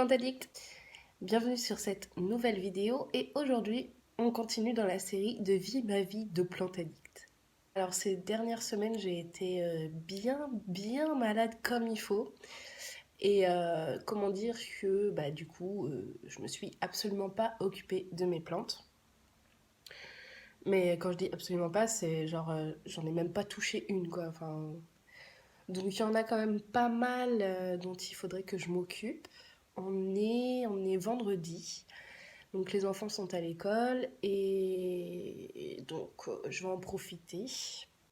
Plantes Addicts, bienvenue sur cette nouvelle vidéo et aujourd'hui on continue dans la série de Vie ma vie de Plantes Addicts. Alors ces dernières semaines j'ai été bien malade comme il faut et comment dire que du coup je me suis absolument pas occupée de mes plantes. Mais quand je dis absolument pas, c'est genre j'en ai même pas touché une quoi. Enfin, donc il y en a quand même pas mal dont il faudrait que je m'occupe. On est vendredi, donc les enfants sont à l'école et donc je vais en profiter.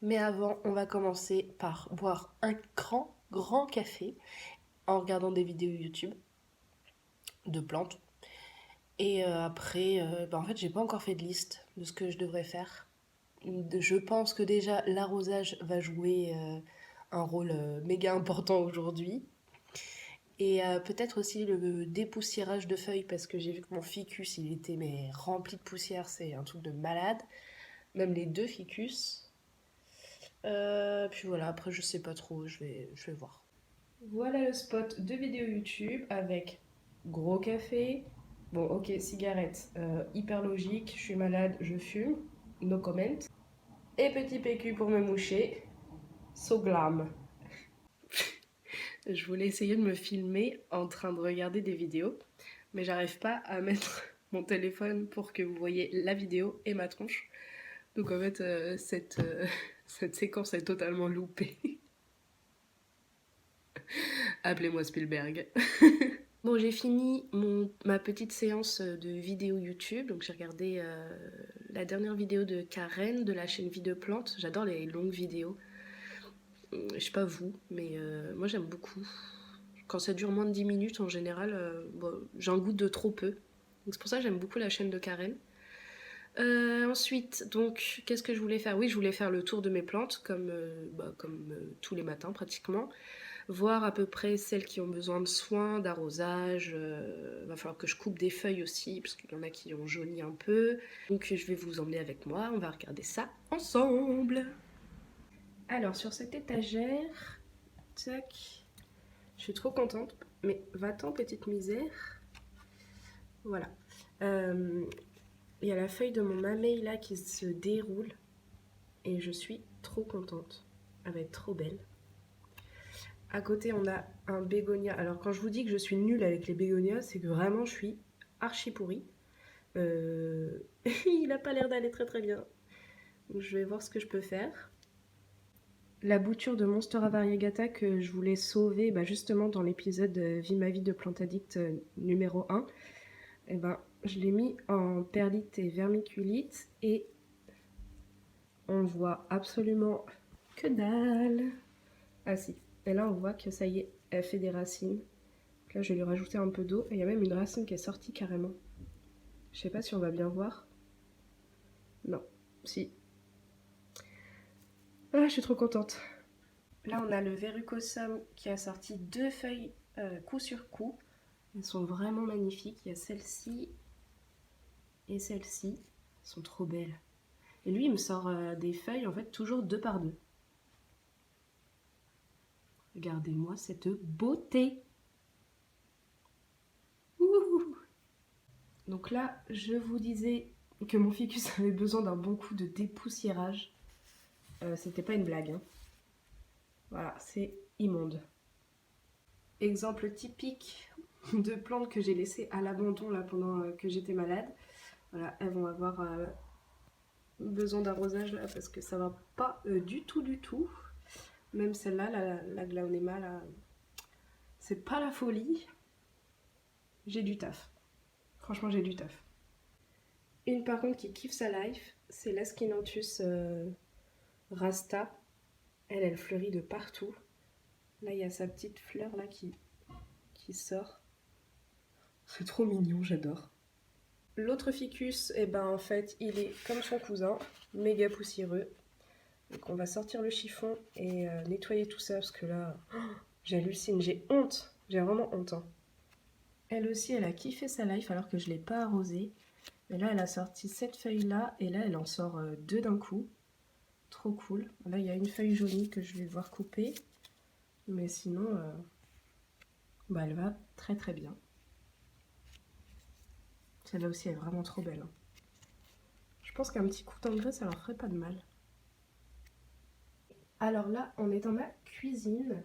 Mais avant, on va commencer par boire un grand café en regardant des vidéos YouTube de plantes. Et après, en fait, j'ai pas encore fait de liste de ce que je devrais faire. Je pense que déjà l'arrosage va jouer un rôle méga important aujourd'hui. Et peut-être aussi le dépoussiérage de feuilles parce que j'ai vu que mon ficus il était mais rempli de poussière, c'est un truc de malade. Même les deux ficus. Puis voilà, après je sais pas trop, je vais voir. Voilà le spot de vidéo YouTube avec gros café. Bon ok, cigarette, hyper logique, je suis malade, je fume, no comment. Et petit PQ pour me moucher, so glam. Je voulais essayer de me filmer en train de regarder des vidéos, mais j'arrive pas à mettre mon téléphone pour que vous voyez la vidéo et ma tronche. Donc en fait, cette séquence est totalement loupée. Appelez-moi Spielberg. Bon, j'ai fini ma petite séance de vidéo YouTube. Donc j'ai regardé la dernière vidéo de Karen de la chaîne Vie de Plantes. J'adore les longues vidéos. Je sais pas vous, mais moi j'aime beaucoup. Quand ça dure moins de 10 minutes en général, j'en goûte de trop peu. Donc c'est pour ça que j'aime beaucoup la chaîne de Karen. Ensuite, donc, qu'est-ce que je voulais faire? Oui, je voulais faire le tour de mes plantes, comme tous les matins pratiquement. Voir à peu près celles qui ont besoin de soins, d'arrosage. Va falloir que je coupe des feuilles aussi, parce qu'il y en a qui ont jauni un peu. Donc je vais vous emmener avec moi, on va regarder ça ensemble. Alors, sur cette étagère, tac, je suis trop contente, mais va-t'en petite misère. Voilà. Il y a la feuille de mon mamey là qui se déroule et je suis trop contente. Elle va être trop belle. À côté, on a un bégonia. Alors, quand je vous dis que je suis nulle avec les bégonias, c'est que vraiment je suis archi pourrie. Il a pas l'air d'aller très très bien. Donc, je vais voir ce que je peux faire. La bouture de Monstera variegata que je voulais sauver justement dans l'épisode Vie ma vie de Plante Addict numéro 1, je l'ai mis en perlite et vermiculite et on voit absolument que dalle. Ah si, et là on voit que ça y est, elle fait des racines. Là je vais lui rajouter un peu d'eau et il y a même une racine qui est sortie carrément. Je sais pas si on va bien voir. Non, si. Ah, je suis trop contente. Là on a le verrucosum qui a sorti 2 feuilles coup sur coup. Elles sont vraiment magnifiques. Il y a celle-ci et celle-ci. Elles sont trop belles. Et lui il me sort des feuilles en fait toujours 2 par 2. Regardez-moi cette beauté. Ouh. Donc là, je vous disais que mon ficus avait besoin d'un bon coup de dépoussiérage. C'était pas une blague. Hein. Voilà, c'est immonde. Exemple typique de plantes que j'ai laissées à l'abandon là pendant que j'étais malade. Voilà, elles vont avoir besoin d'arrosage là parce que ça va pas du tout. Même celle-là, la Glaonema, là, c'est pas la folie. J'ai du taf. Franchement, j'ai du taf. Une par contre qui kiffe sa life, c'est l'Askinanthus Rasta. Elle fleurit de partout. Là, il y a sa petite fleur là qui sort. C'est trop mignon, j'adore. L'autre ficus, en fait, il est comme son cousin, méga poussiéreux. Donc on va sortir le chiffon et nettoyer tout ça parce que là, j'hallucine, j'ai honte. J'ai vraiment honte. Hein. Elle aussi, elle a kiffé sa life alors que je ne l'ai pas arrosée. Mais là, elle a sorti cette feuille-là et là, elle en sort 2 d'un coup. Trop cool. Là, il y a une feuille jaunie que je vais devoir couper. Mais sinon, elle va très très bien. Celle-là aussi, elle est vraiment trop belle. Hein. Je pense qu'un petit coup d'engrais, ça leur ferait pas de mal. Alors là, on est dans ma cuisine.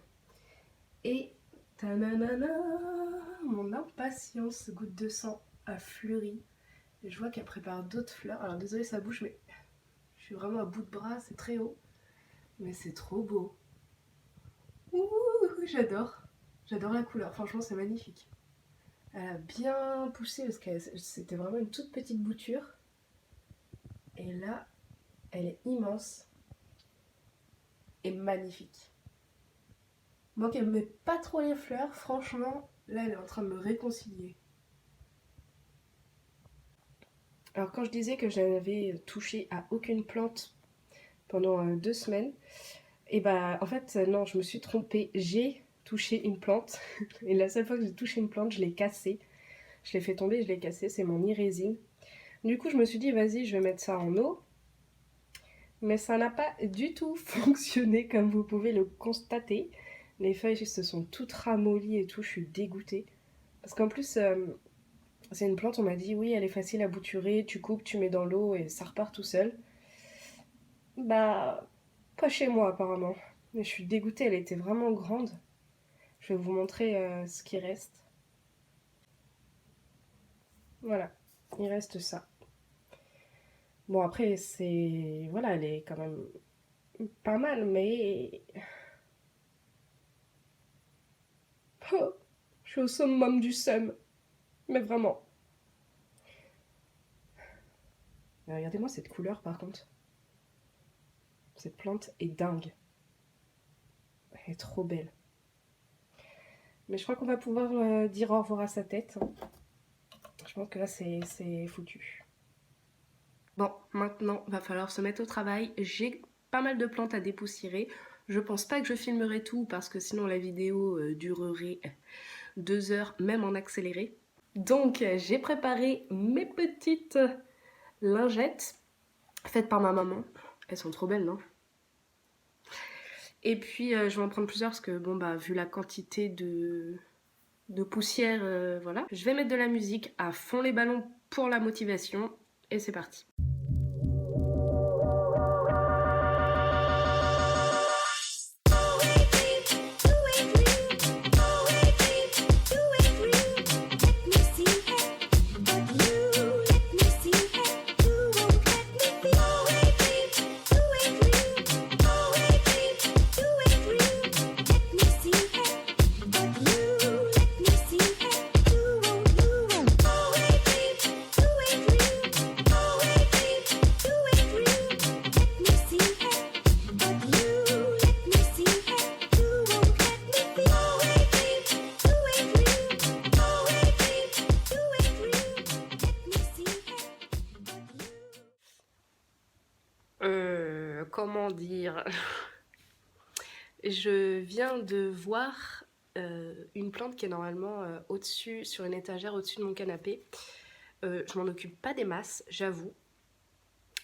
Et tananana, mon impatience goutte de sang a fleuri. Et je vois qu'elle prépare d'autres fleurs. Alors désolée, ça bouge, mais je suis vraiment à bout de bras, c'est très haut. Mais c'est trop beau. Ouh, j'adore. J'adore la couleur, franchement c'est magnifique. Elle a bien poussé parce que c'était vraiment une toute petite bouture. Et là, elle est immense et magnifique. Moi qui n'aimais pas trop les fleurs, franchement, là elle est en train de me réconcilier. Alors quand je disais que je n'avais touché à aucune plante pendant 2 semaines, et bah en fait non, je me suis trompée. J'ai touché une plante et la seule fois que j'ai touché une plante, je l'ai cassée. Je l'ai fait tomber, je l'ai cassée, c'est mon irésine. Du coup je me suis dit vas-y, je vais mettre ça en eau. Mais ça n'a pas du tout fonctionné comme vous pouvez le constater. Les feuilles se sont toutes ramollies et tout, je suis dégoûtée. Parce qu'en plus, c'est une plante, on m'a dit oui, elle est facile à bouturer, tu coupes, tu mets dans l'eau et ça repart tout seul. Bah, pas chez moi apparemment. Mais je suis dégoûtée, elle était vraiment grande. Je vais vous montrer ce qui reste. Voilà, il reste ça. Bon après, c'est... Voilà, elle est quand même pas mal, mais... Oh, je suis au summum du seum. Mais vraiment. Mais regardez-moi cette couleur par contre. Cette plante est dingue. Elle est trop belle. Mais je crois qu'on va pouvoir dire au revoir à sa tête. Je pense que là c'est foutu. Bon, maintenant va falloir se mettre au travail. J'ai pas mal de plantes à dépoussiérer. Je pense pas que je filmerai tout parce que sinon la vidéo durerait 2 heures, même en accéléré. Donc j'ai préparé mes petites lingettes faites par ma maman. Elles sont trop belles, non? Et puis je vais en prendre plusieurs parce que bon bah vu la quantité de poussière, voilà. Je vais mettre de la musique à fond les ballons pour la motivation et c'est parti. Comment dire? Je viens de voir une plante qui est normalement au-dessus, sur une étagère au-dessus de mon canapé. Je m'en occupe pas des masses, j'avoue.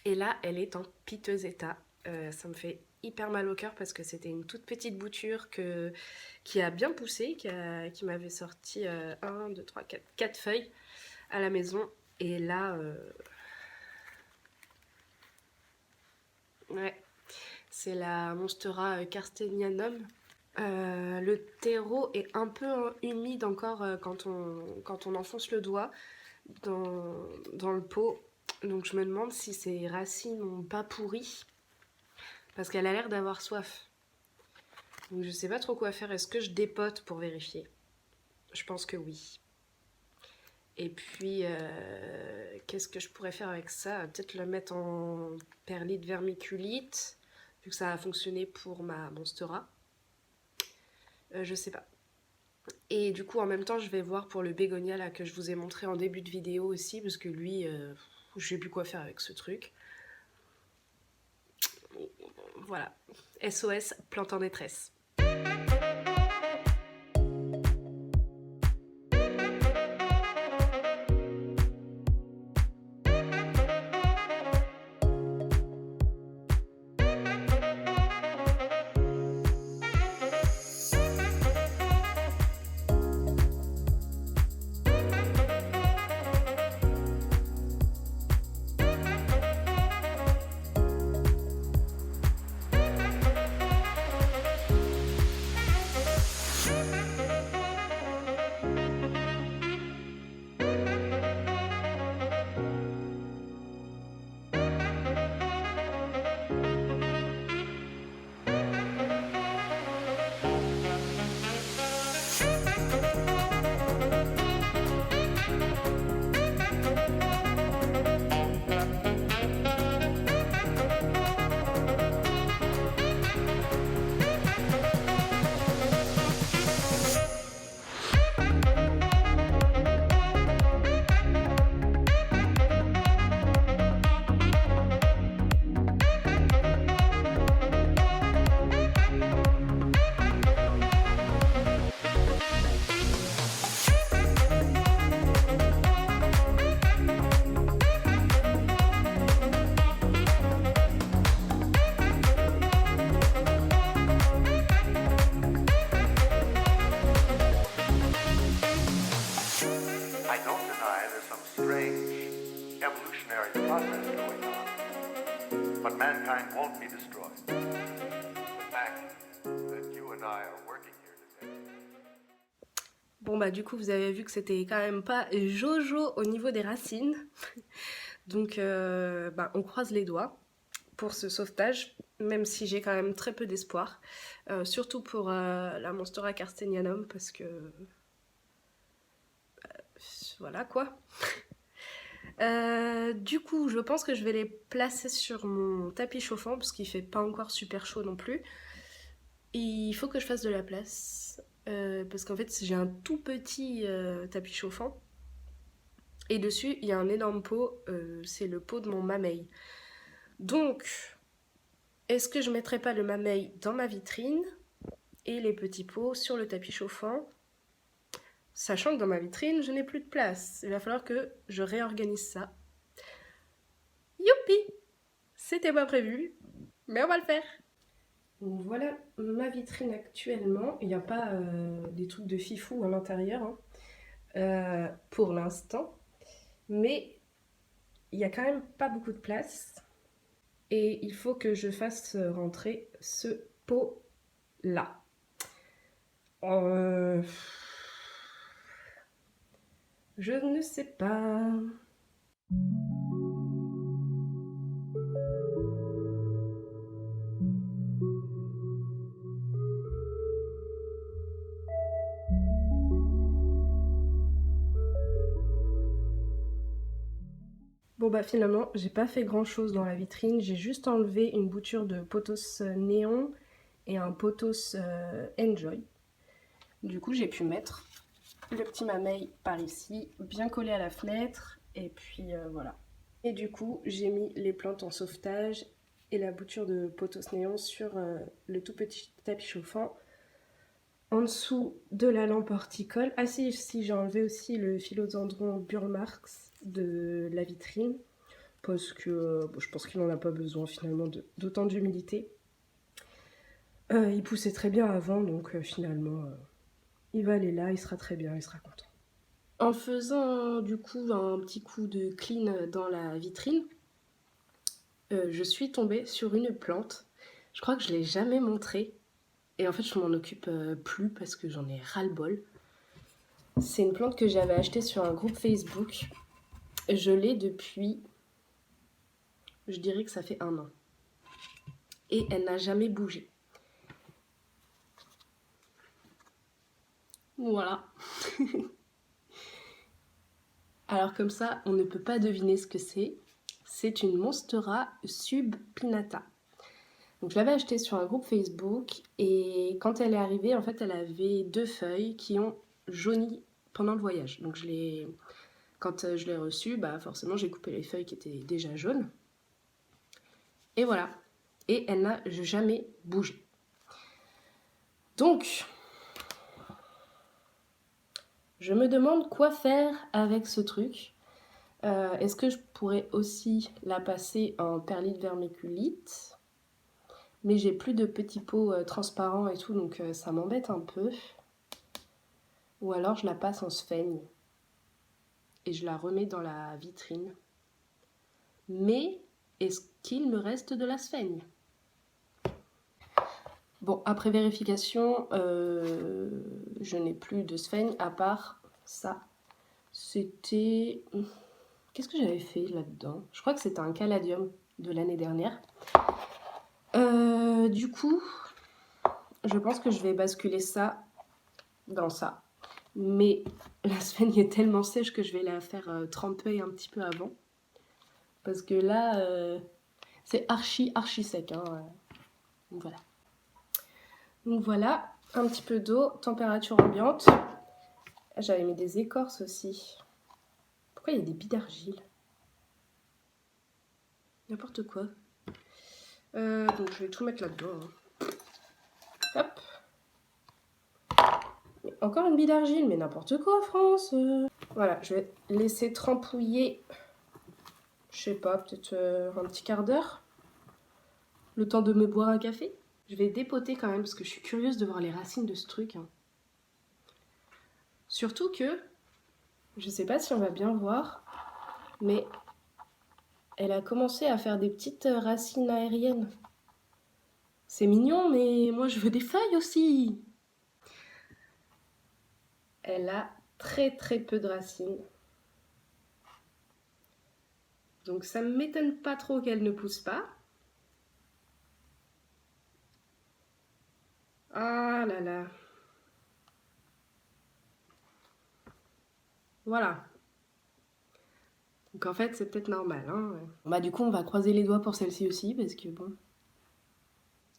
Et là, elle est en piteux état. Ça me fait hyper mal au cœur parce que c'était une toute petite bouture qui a bien poussé, qui m'avait sorti 1, 2, 3, 4 feuilles à la maison. Et là... Ouais, c'est la Monstera carstenianum. Le terreau est un peu humide encore quand on enfonce le doigt dans le pot. Donc je me demande si ces racines n'ont pas pourri. Parce qu'elle a l'air d'avoir soif. Donc je sais pas trop quoi faire. Est-ce que je dépote pour vérifier? Je pense que oui. Et puis, qu'est-ce que je pourrais faire avec ça? Peut-être le mettre en perlite vermiculite, vu que ça a fonctionné pour ma Monstera. Je sais pas. Et du coup, en même temps, je vais voir pour le bégonia là, que je vous ai montré en début de vidéo aussi, parce que lui, je sais plus quoi faire avec ce truc. Voilà. SOS, plante en détresse. evolutionary process going on. But mankind won't be destroyed. The fact that you and I are working here today. Bon bah du coup vous avez vu que c'était quand même pas jojo au niveau des racines. Donc on croise les doigts pour ce sauvetage, même si j'ai quand même très peu d'espoir. Surtout pour la Monstera carstenianum parce que... voilà quoi. Du coup je pense que je vais les placer sur mon tapis chauffant parce qu'il fait pas encore super chaud non plus. Il faut que je fasse de la place parce qu'en fait j'ai un tout petit tapis chauffant et dessus il y a un énorme pot, c'est le pot de mon mameil. Donc est-ce que je mettrais pas le mameil dans ma vitrine et les petits pots sur le tapis chauffant, sachant que dans ma vitrine je n'ai plus de place. Il va falloir que je réorganise ça. Youpi! C'était pas prévu, mais on va le faire. Donc voilà ma vitrine actuellement. Il n'y a pas des trucs de fifou à l'intérieur pour l'instant. Mais il n'y a quand même pas beaucoup de place. Et il faut que je fasse rentrer ce pot là. Je ne sais pas. Bon bah finalement j'ai pas fait grand chose dans la vitrine, j'ai juste enlevé une bouture de pothos néon et un pothos enjoy. Du coup j'ai pu mettre le petit mameil par ici, bien collé à la fenêtre, et puis voilà. Et du coup j'ai mis les plantes en sauvetage et la bouture de pothos néon sur le tout petit tapis chauffant en dessous de la lampe horticole. Ah si, j'ai enlevé aussi le philodendron Burlmarx de la vitrine parce que je pense qu'il n'en a pas besoin finalement d'autant d'humidité. Il poussait très bien avant, donc finalement il va aller là, il sera très bien, il sera content. En faisant du coup un petit coup de clean dans la vitrine, je suis tombée sur une plante. Je crois que je ne l'ai jamais montrée. Et en fait je m'en occupe plus parce que j'en ai ras-le-bol. C'est une plante que j'avais achetée sur un groupe Facebook. Je l'ai depuis, je dirais que ça fait 1 an. Et elle n'a jamais bougé. Voilà. Alors comme ça, on ne peut pas deviner ce que c'est. C'est une Monstera subpinata. Donc je l'avais achetée sur un groupe Facebook et quand elle est arrivée, en fait, elle avait 2 feuilles qui ont jauni pendant le voyage. Donc quand je l'ai reçue, bah forcément j'ai coupé les feuilles qui étaient déjà jaunes. Et voilà. Et elle n'a jamais bougé. Donc, je me demande quoi faire avec ce truc. Est-ce que je pourrais aussi la passer en perlite vermiculite? Mais j'ai plus de petits pots transparents et tout, donc ça m'embête un peu. Ou alors je la passe en sphaigne et je la remets dans la vitrine. Mais est-ce qu'il me reste de la sphaigne? Bon, après vérification, je n'ai plus de sphaigne à part ça. C'était... Qu'est-ce que j'avais fait là-dedans? Je crois que c'était un caladium de l'année dernière. Du coup, je pense que je vais basculer ça dans ça. Mais la sphaigne est tellement sèche que je vais la faire tremper un petit peu avant. Parce que là, c'est archi sec. Hein. Voilà. Donc voilà, un petit peu d'eau, température ambiante. J'avais mis des écorces aussi. Pourquoi il y a des billes d'argile? N'importe quoi. Donc je vais tout mettre là-dedans. Hein. Hop. Encore une bille d'argile, mais n'importe quoi, France. Voilà, je vais laisser trempouiller, je sais pas, peut-être un petit quart d'heure. Le temps de me boire un café. Je vais dépoter quand même, parce que je suis curieuse de voir les racines de ce truc. Hein. Surtout que, je sais pas si on va bien voir, mais elle a commencé à faire des petites racines aériennes. C'est mignon, mais moi je veux des feuilles aussi. Elle a très peu de racines. Donc ça ne m'étonne pas trop qu'elle ne pousse pas. Ah là là. Voilà. Donc en fait, c'est peut-être normal. Hein. Bah du coup, on va croiser les doigts pour celle-ci aussi, parce que bon...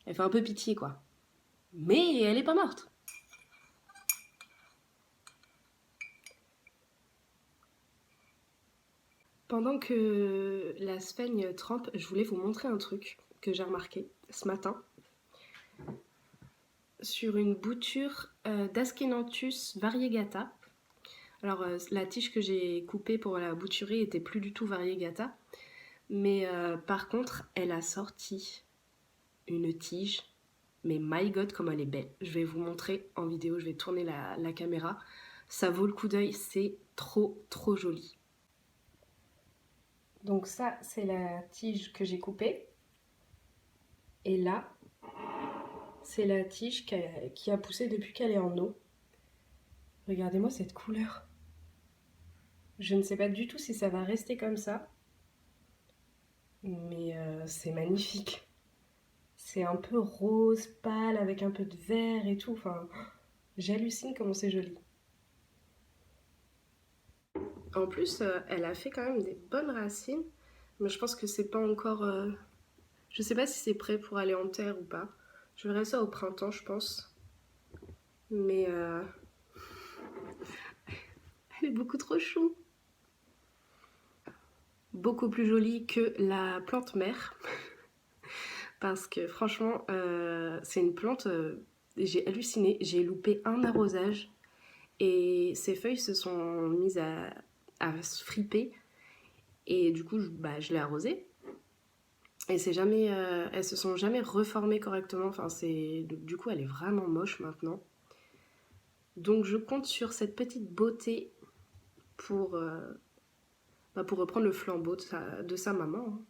Elle fait un peu pitié, quoi. Mais elle est pas morte. Pendant que la sphaigne trempe, je voulais vous montrer un truc que j'ai remarqué ce matin. Sur une bouture d'Askenanthus variegata. Alors la tige que j'ai coupée pour la bouturer était plus du tout variegata. Mais par contre, elle a sorti une tige. Mais my god, comme elle est belle. Je vais vous montrer en vidéo, je vais tourner la caméra. Ça vaut le coup d'œil, c'est trop joli. Donc ça, c'est la tige que j'ai coupée. Et là, c'est la tige qui a poussé depuis qu'elle est en eau. Regardez-moi cette couleur. Je ne sais pas du tout si ça va rester comme ça. Mais c'est magnifique. C'est un peu rose pâle avec un peu de vert et tout. Enfin, j'hallucine comment c'est joli. En plus, elle a fait quand même des bonnes racines. Mais je pense que c'est pas encore... Je sais pas si c'est prêt pour aller en terre ou pas. Je verrai ça au printemps, je pense. Mais... elle est beaucoup trop chou. Beaucoup plus jolie que la plante mère. Parce que franchement, c'est une plante... j'ai halluciné. J'ai loupé un arrosage. Et ses feuilles se sont mises à se friper. Et du coup, je l'ai arrosée. Et elles se sont jamais reformées correctement. Enfin, du coup, elle est vraiment moche maintenant. Donc, je compte sur cette petite beauté pour reprendre le flambeau de sa maman. Hein.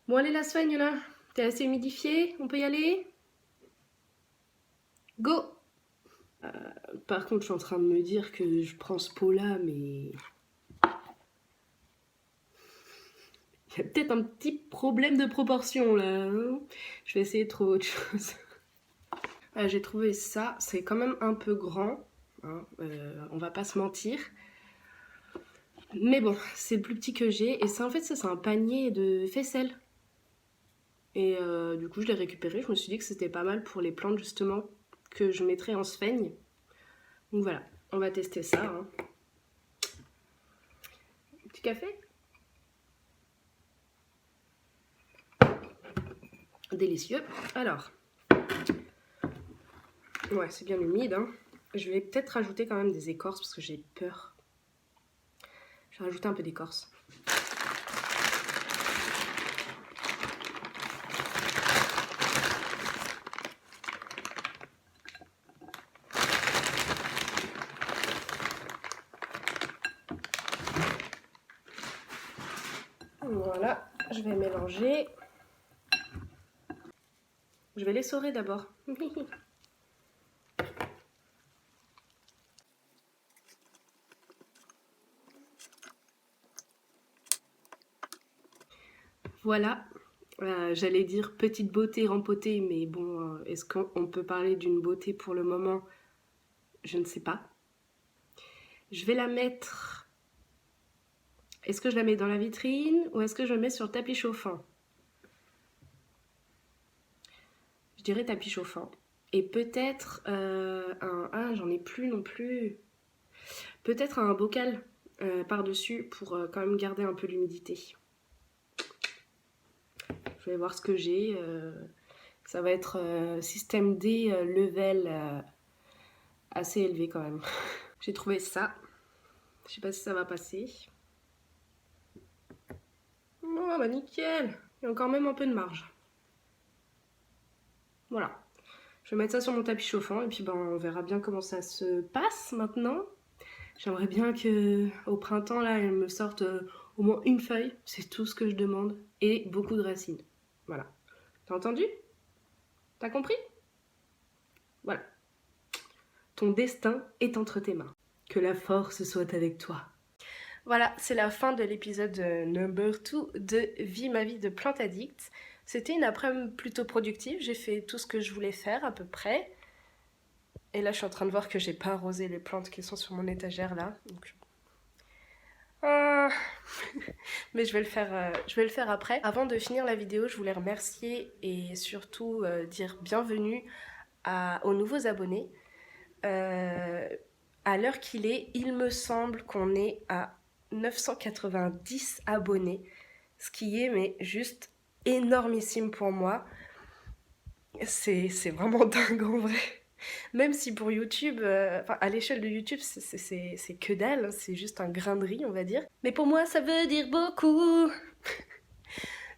Bon, allez, la soigne là. T'es assez humidifiée? On peut y aller? Go! Par contre, je suis en train de me dire que je prends ce pot là, mais... Il y a peut-être un petit problème de proportion là. Hein. Je vais essayer de trouver autre chose. J'ai trouvé ça, c'est quand même un peu grand. Hein, on va pas se mentir. Mais bon, c'est le plus petit que j'ai. Et ça, en fait, ça, c'est un panier de faisselle. Et du coup, je l'ai récupéré. Je me suis dit que c'était pas mal pour les plantes, justement, que je mettrais en sphaigne. Donc voilà, on va tester ça. Hein. Petit café? Délicieux. Alors, ouais, c'est bien humide. Hein. Je vais peut-être rajouter quand même des écorces parce que j'ai peur. Je vais rajouter un peu d'écorce. Voilà, je vais mélanger. Je vais l'essorer d'abord. Voilà, j'allais dire petite beauté rempotée, mais bon, est-ce qu'on peut parler d'une beauté pour le moment? Je ne sais pas. Je vais la mettre... Est-ce que je la mets dans la vitrine ou est-ce que je la mets sur le tapis chauffant? Je dirais tapis chauffant. Et peut-être Ah, j'en ai plus non plus. Peut-être un bocal par-dessus pour quand même garder un peu l'humidité. Je vais voir ce que j'ai. Ça va être système D level assez élevé quand même. J'ai trouvé ça. Je sais pas si ça va passer. Oh bah nickel. Il y a encore même un peu de marge. Voilà. Je vais mettre ça sur mon tapis chauffant et puis ben, on verra bien comment ça se passe maintenant. J'aimerais bien que au printemps là, elle me sorte Au moins une feuille, c'est tout ce que je demande. Et beaucoup de racines. Voilà. T'as entendu? T'as compris? Voilà. Ton destin est entre tes mains. Que la force soit avec toi. Voilà, c'est la fin de l'épisode number 2 de Vie ma vie de plante addict. C'était une après-midi plutôt productive, j'ai fait tout ce que je voulais faire à peu près. Et là je suis en train de voir que j'ai pas arrosé les plantes qui sont sur mon étagère là. Donc... mais je vais le faire après. Avant de finir la vidéo, je voulais remercier et surtout dire bienvenue aux nouveaux abonnés. À l'heure qu'il est, il me semble qu'on est à 990 abonnés, ce qui est mais juste énormissime pour moi. C'est vraiment dingue en vrai. Même si pour YouTube, à l'échelle de YouTube, c'est que dalle, c'est juste un grain de riz, on va dire. Mais pour moi, ça veut dire beaucoup.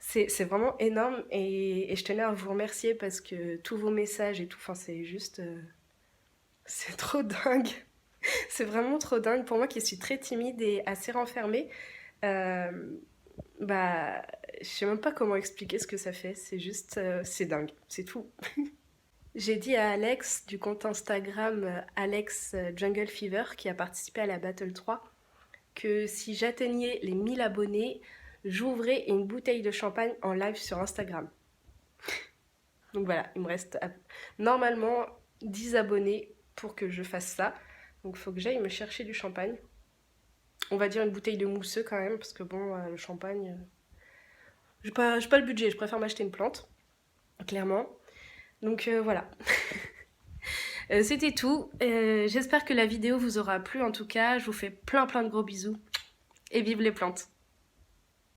C'est vraiment énorme et je tenais à vous remercier parce que tous vos messages et tout, enfin c'est juste... c'est trop dingue. C'est vraiment trop dingue pour moi qui suis très timide et assez renfermée. Bah, je sais même pas comment expliquer ce que ça fait. C'est juste, c'est dingue, c'est tout. J'ai dit à Alex du compte Instagram Alex Jungle Fever qui a participé à la Battle 3 que si j'atteignais les 1000 abonnés, j'ouvrais une bouteille de champagne en live sur Instagram. Donc voilà, il me reste normalement 10 abonnés pour que je fasse ça. Donc il faut que j'aille me chercher du champagne. On va dire une bouteille de mousseux quand même, parce que bon, le champagne... j'ai pas le budget, je préfère m'acheter une plante, clairement. Donc voilà. C'était tout. J'espère que la vidéo vous aura plu en tout cas. Je vous fais plein de gros bisous. Et vive les plantes!